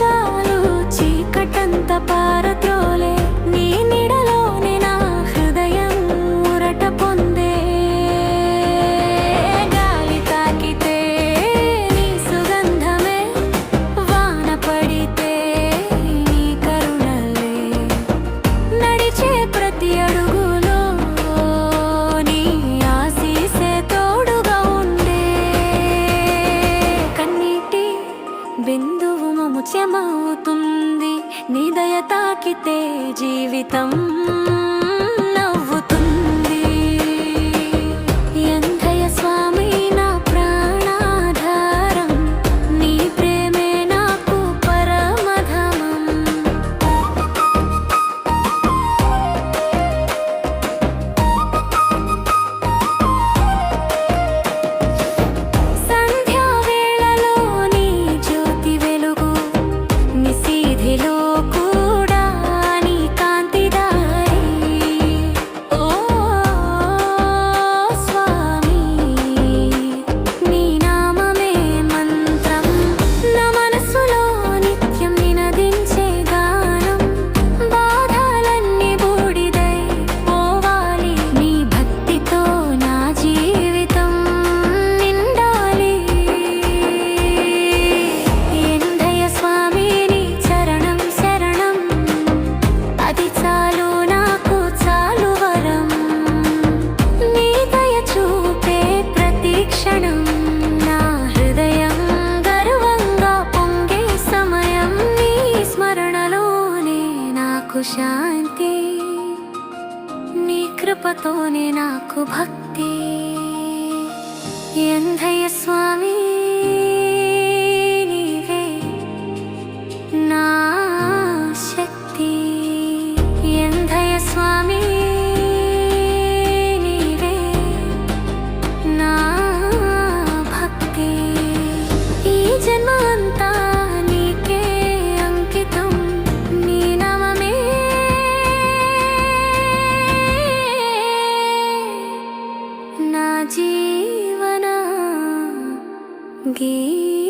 చాలు చీకటంత పారద్రోలే నీ నీడలోనే నా హృదయం ఊరట పొందే గాలి తాకితే నీ సుగంధమే వాన పడితే నీ కరుణలే నడిచే ప్రతి అడుగులో నీ ఆశీసే తోడుగా ఉండే కన్నీటి బిందువు ముత్యమవుతుంది నీ దయ తాకితే జీవితం నవ్వుతుంది యంధయ స్వామి నా ప్రాణాధారం నీ ప్రేమే నాకు పరమధమం సంధ్యా వేళలో నీ జ్యోతి వెలుగు నిశీధిలో కూడా నీ కాంతి దారి ఓ స్వామి నీ నామమే మంత్రం నా మనసులో నిత్యం నినదించే గానం బాధలన్నీ బూడిదై పోవాలి నీ భక్తితో నా జీవితం నిండాలి యంధయ స్వామి నీ చరణం శరణం అది చాలు నాకు చాలు వరం నీ దయ చూపే ప్రతి క్షణం నా హృదయం గర్వంగా పొంగే సమయం నీ స్మరణలోనే నాకు శాంతి నీ కృపతోనే నాకు భక్తి యంధయ స్వామి నీవే నా శక్తి యంధయ స్వామి నీవే నా భక్తి ఈ జన్మ అంతా నీకే అంకితం నీ నామమే నా జీవన గీతం